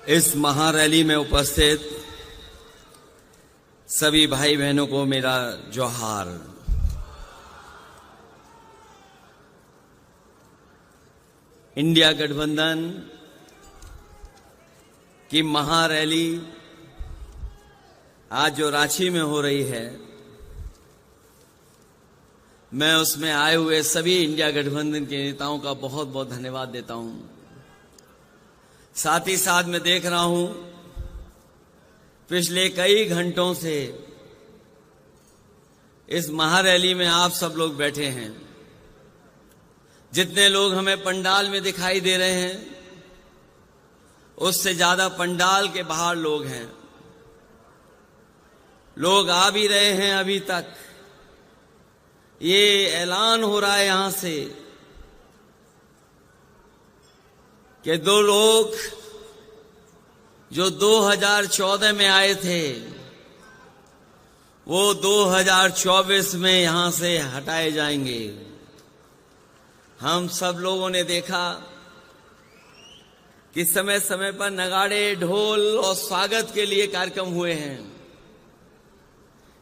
इस महारैली में उपस्थित सभी भाई बहनों को मेरा जोहार। इंडिया गठबंधन की महारैली आज जो रांची में हो रही है, मैं उसमें आए हुए सभी इंडिया गठबंधन के नेताओं का बहुत बहुत धन्यवाद देता हूं। साथ ही साथ मैं देख रहा हूं पिछले कई घंटों से इस महारैली में आप सब लोग बैठे हैं। जितने लोग हमें पंडाल में दिखाई दे रहे हैं, उससे ज्यादा पंडाल के बाहर लोग हैं। लोग आ भी रहे हैं। अभी तक ये ऐलान हो रहा है यहां से कि दो लोग जो 2014 में आए थे, वो 2024 में यहां से हटाए जाएंगे। हम सब लोगों ने देखा कि समय समय पर नगाड़े, ढोल और स्वागत के लिए कार्यक्रम हुए हैं।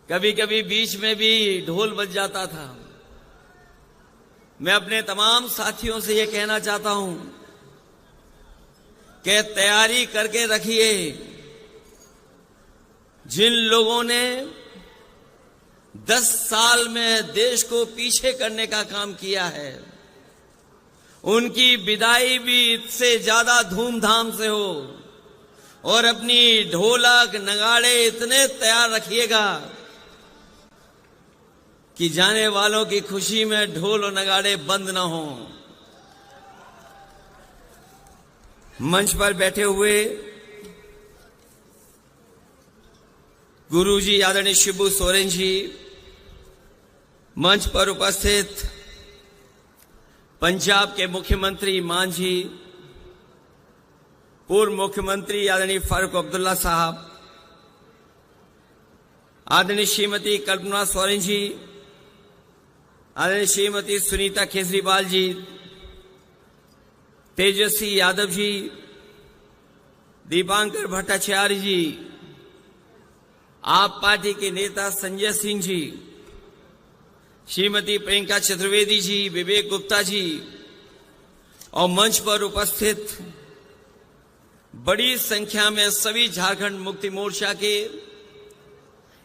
कभी कभी बीच में भी ढोल बज जाता था। मैं अपने तमाम साथियों से ये कहना चाहता हूं कि तैयारी करके रखिए। जिन लोगों ने 10 साल में देश को पीछे करने का काम किया है, उनकी विदाई भी इससे ज्यादा धूमधाम से हो। और अपनी ढोलक नगाड़े इतने तैयार रखिएगा कि जाने वालों की खुशी में ढोल और नगाड़े बंद ना हो। मंच पर बैठे हुए गुरुजी आदरणीय शिबू सोरेन जी, मंच पर उपस्थित पंजाब के मुख्यमंत्री मान जी, पूर्व मुख्यमंत्री आदरणीय फारूक अब्दुल्ला साहब, आदरणीय श्रीमती कल्पना सोरेन जी, आदरणीय श्रीमती सुनीता केजरीवाल जी, तेजस्वी यादव जी, दीपांकर भट्टाचार्य जी, आप पार्टी के नेता संजय सिंह जी, श्रीमती प्रियंका चतुर्वेदी जी, विवेक गुप्ता जी और मंच पर उपस्थित बड़ी संख्या में सभी झारखंड मुक्ति मोर्चा के,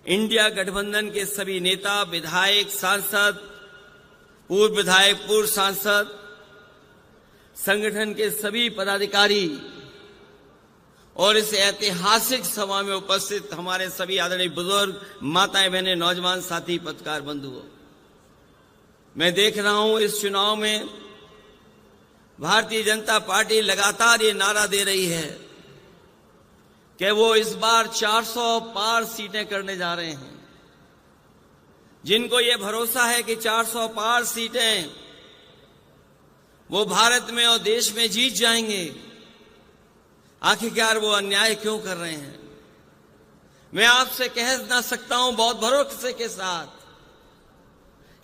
इंडिया गठबंधन के सभी नेता, विधायक, सांसद, पूर्व विधायक, पूर्व सांसद, संगठन के सभी पदाधिकारी और इस ऐतिहासिक सभा में उपस्थित हमारे सभी आदरणीय बुजुर्ग, माताएं, बहनें, नौजवान साथी, पत्रकार बंधुओं, मैं देख रहा हूं इस चुनाव में भारतीय जनता पार्टी लगातार ये नारा दे रही है कि वो इस बार 400 पार सीटें करने जा रहे हैं। जिनको ये भरोसा है कि 400 पार सीटें वो भारत में और देश में जीत जाएंगे, आखिरकार वो अन्याय क्यों कर रहे हैं? मैं आपसे कह ना सकता हूं बहुत भरोसे के साथ,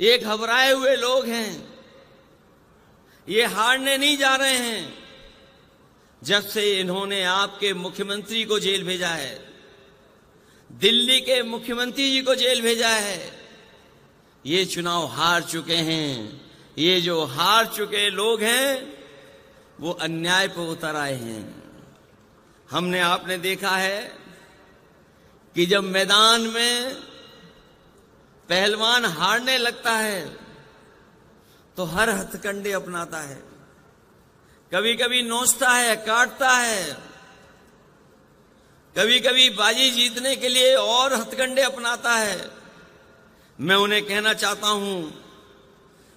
ये घबराए हुए लोग हैं, ये हारने नहीं जा रहे हैं। जब से इन्होंने आपके मुख्यमंत्री को जेल भेजा है, दिल्ली के मुख्यमंत्री जी को जेल भेजा है, ये चुनाव हार चुके हैं। ये जो हार चुके लोग हैं वो अन्याय पर उतर आए हैं। हमने आपने देखा है कि जब मैदान में पहलवान हारने लगता है तो हर हथकंडे अपनाता है। कभी कभी नोचता है, काटता है, कभी कभी बाजी जीतने के लिए और हथकंडे अपनाता है। मैं उन्हें कहना चाहता हूं,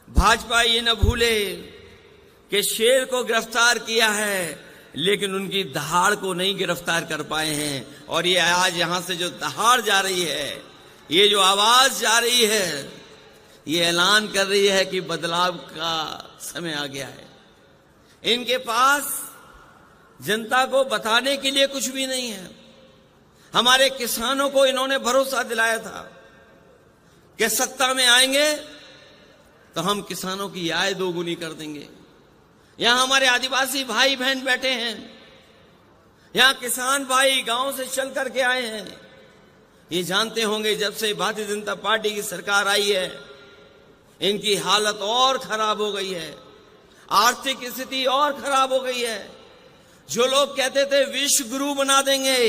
भाजपा ये न भूले कि शेर को गिरफ्तार किया है, लेकिन उनकी दहाड़ को नहीं गिरफ्तार कर पाए हैं। और ये आज यहां से जो दहाड़ जा रही है, ये जो आवाज जा रही है, ये ऐलान कर रही है कि बदलाव का समय आ गया है। इनके पास जनता को बताने के लिए कुछ भी नहीं है। हमारे किसानों को इन्होंने भरोसा दिलाया था कि सत्ता में आएंगे तो हम किसानों की आय दोगुनी कर देंगे। यहां हमारे आदिवासी भाई बहन बैठे हैं, यहाँ किसान भाई गांव से चल करके आए हैं। ये जानते होंगे जब से भारतीय जनता पार्टी की सरकार आई है, इनकी हालत और खराब हो गई है, आर्थिक स्थिति और खराब हो गई है। जो लोग कहते थे विश्व गुरु बना देंगे,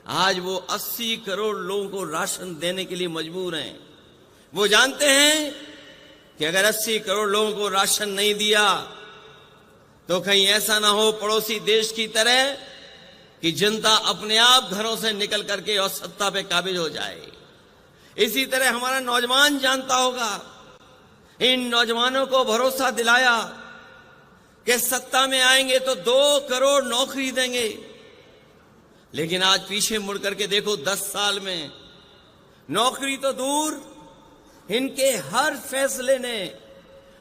आज वो 80 करोड़ लोगों को राशन देने के लिए मजबूर हैं। वो जानते हैं कि अगर 80 करोड़ लोगों को राशन नहीं दिया तो कहीं ऐसा ना हो पड़ोसी देश की तरह कि जनता अपने आप घरों से निकल करके और सत्ता पे काबिज हो जाए। इसी तरह हमारा नौजवान जानता होगा, इन नौजवानों को भरोसा दिलाया कि सत्ता में आएंगे तो 2 करोड़ नौकरी देंगे, लेकिन आज पीछे मुड़ करके देखो 10 साल में नौकरी तो दूर, इनके हर फैसले ने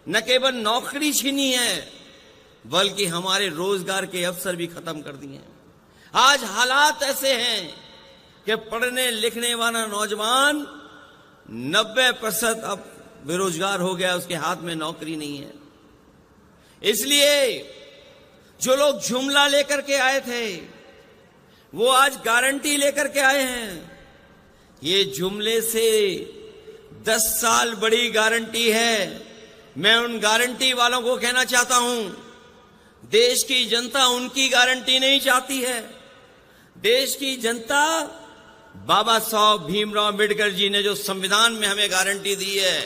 न केवल नौकरी छीनी है बल्कि हमारे रोजगार के अवसर भी खत्म कर दिए हैं। आज हालात ऐसे हैं कि पढ़ने लिखने वाला नौजवान 90% अब बेरोजगार हो गया, उसके हाथ में नौकरी नहीं है। इसलिए जो लोग जुमला लेकर के आए थे वो आज गारंटी लेकर के आए हैं। ये जुमले से 10 साल बड़ी गारंटी है। मैं उन गारंटी वालों को कहना चाहता हूं, देश की जनता उनकी गारंटी नहीं चाहती है। देश की जनता बाबा साहब भीमराव अम्बेडकर जी ने जो संविधान में हमें गारंटी दी है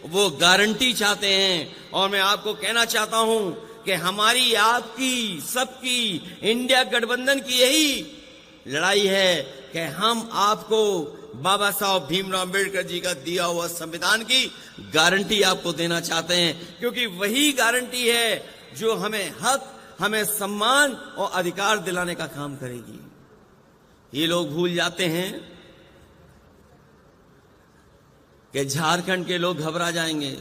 वो गारंटी चाहते हैं। और मैं आपको कहना चाहता हूं कि हमारी, आपकी, सबकी, इंडिया गठबंधन की यही लड़ाई है कि हम आपको बाबा साहब भीमराव अम्बेडकर जी का दिया हुआ संविधान की गारंटी आपको देना चाहते हैं, क्योंकि वही गारंटी है जो हमें हक, हमें सम्मान और अधिकार दिलाने का काम करेगी। ये लोग भूल जाते हैं कि झारखंड के लोग घबरा जाएंगे।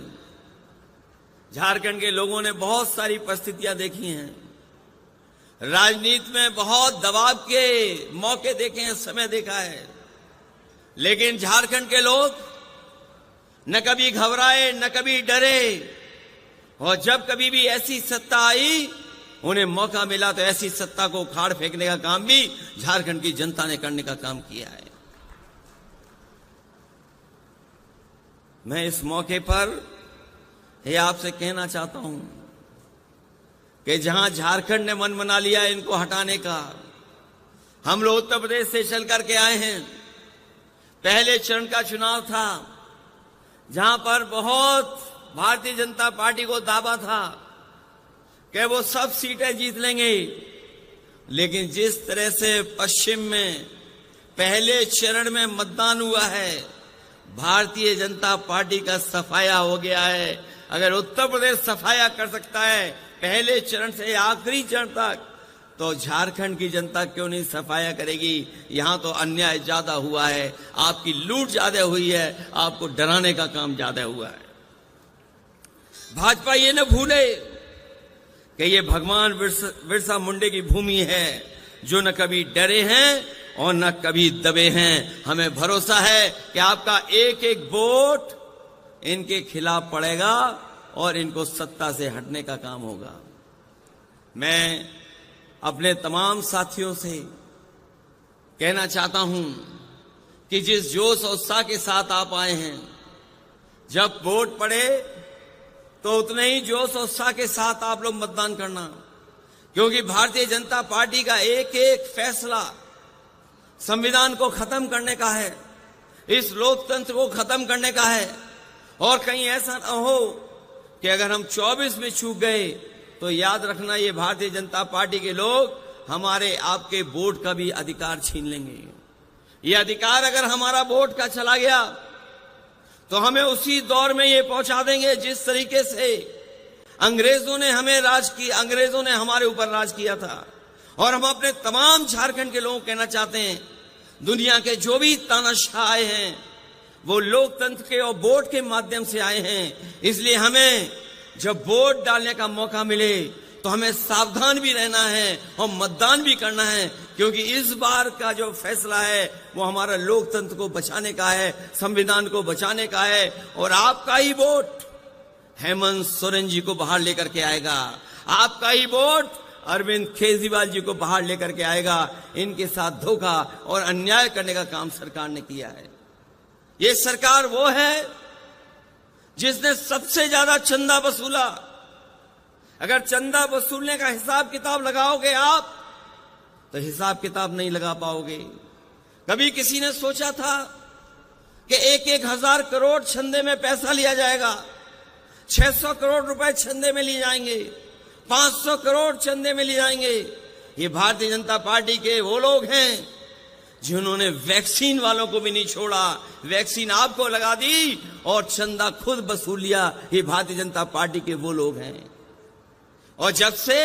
झारखंड के लोगों ने बहुत सारी परिस्थितियां देखी हैं, राजनीति में बहुत दबाव के मौके देखे हैं, समय देखा है, लेकिन झारखंड के लोग न कभी घबराए न कभी डरे। और जब कभी भी ऐसी सत्ता आई, उन्हें मौका मिला तो ऐसी सत्ता को उखाड़ फेंकने का काम भी झारखंड की जनता ने करने का काम किया है। मैं इस मौके पर यह आपसे कहना चाहता हूं कि जहां झारखंड ने मन बना लिया है इनको हटाने का, हम लोग उत्तर प्रदेश से चल करके आए हैं। पहले चरण का चुनाव था जहां पर बहुत भारतीय जनता पार्टी को दावा था कि वो सब सीटें जीत लेंगे, लेकिन जिस तरह से पश्चिम में पहले चरण में मतदान हुआ है, भारतीय जनता पार्टी का सफाया हो गया है। अगर उत्तर प्रदेश सफाया कर सकता है पहले चरण से आखिरी चरण तक, तो झारखंड की जनता क्यों नहीं सफाया करेगी। यहां तो अन्याय ज्यादा हुआ है, आपकी लूट ज्यादा हुई है, आपको डराने का काम ज्यादा हुआ है। भाजपा ये न भूले कि ये भगवान बिरसा मुंडे की भूमि है, जो न कभी डरे हैं और न कभी दबे हैं। हमें भरोसा है कि आपका एक एक वोट इनके खिलाफ पड़ेगा और इनको सत्ता से हटने का काम होगा। मैं अपने तमाम साथियों से कहना चाहता हूं कि जिस जोश और उत्साह के साथ आप आए हैं, जब वोट पड़े तो उतने ही जोश और उत्साह के साथ आप लोग मतदान करना, क्योंकि भारतीय जनता पार्टी का एक एक फैसला संविधान को खत्म करने का है, इस लोकतंत्र को खत्म करने का है। और कहीं ऐसा न हो कि अगर हम 24 में चूक गए तो याद रखना, ये भारतीय जनता पार्टी के लोग हमारे आपके वोट का भी अधिकार छीन लेंगे। ये अधिकार अगर हमारा वोट का चला गया तो हमें उसी दौर में ये पहुंचा देंगे जिस तरीके से अंग्रेजों ने हमें राज किया, अंग्रेजों ने हमारे ऊपर राज किया था। और हम अपने तमाम झारखंड के लोगों को कहना चाहते हैं, दुनिया के जो भी तानाशाह आए हैं वो लोकतंत्र के और वोट के माध्यम से आए हैं। इसलिए हमें जब वोट डालने का मौका मिले तो हमें सावधान भी रहना है और मतदान भी करना है, क्योंकि इस बार का जो फैसला है वो हमारा लोकतंत्र को बचाने का है, संविधान को बचाने का है। और आपका ही वोट हेमंत सोरेन जी को बाहर लेकर के आएगा, आपका ही वोट अरविंद केजरीवाल जी को बाहर लेकर के आएगा। इनके साथ धोखा और अन्याय करने का काम सरकार ने किया है। ये सरकार वो है जिसने सबसे ज्यादा चंदा वसूला। अगर चंदा वसूलने का हिसाब किताब लगाओगे आप तो हिसाब किताब नहीं लगा पाओगे। कभी किसी ने सोचा था कि 1,000 करोड़ चंदे में पैसा लिया जाएगा, 600 करोड़ रुपए चंदे में लिए जाएंगे, 500 करोड़ चंदे में लिए जाएंगे। ये भारतीय जनता पार्टी के वो लोग हैं जिन्होंने वैक्सीन वालों को भी नहीं छोड़ा। वैक्सीन आपको लगा दी और चंदा खुद वसूल लिया। ये भारतीय जनता पार्टी के वो लोग हैं। और जब से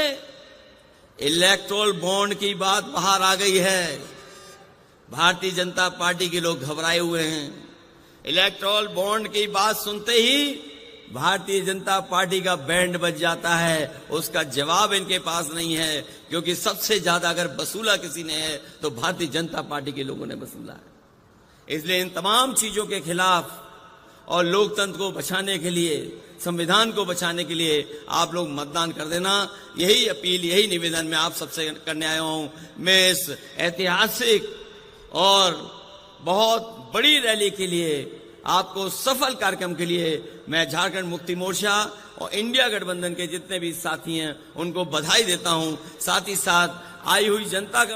इलेक्टोरल बॉन्ड की बात बाहर आ गई है, भारतीय जनता पार्टी के लोग घबराए हुए हैं। इलेक्टोरल बॉन्ड की बात सुनते ही भारतीय जनता पार्टी का बैंड बज जाता है। उसका जवाब इनके पास नहीं है, क्योंकि सबसे ज्यादा अगर वसूला किसी ने है तो भारतीय जनता पार्टी के लोगों ने वसूला है। इसलिए इन तमाम चीजों के खिलाफ और लोकतंत्र को बचाने के लिए, संविधान को बचाने के लिए आप लोग मतदान कर देना। यही अपील, यही निवेदन मैं आप सबसे करने आया हूं। मैं इस ऐतिहासिक और बहुत बड़ी रैली के लिए, आपको सफल कार्यक्रम के लिए मैं झारखंड मुक्ति मोर्चा और इंडिया गठबंधन के जितने भी साथी हैं उनको बधाई देता हूं। साथ ही साथ आई हुई जनता का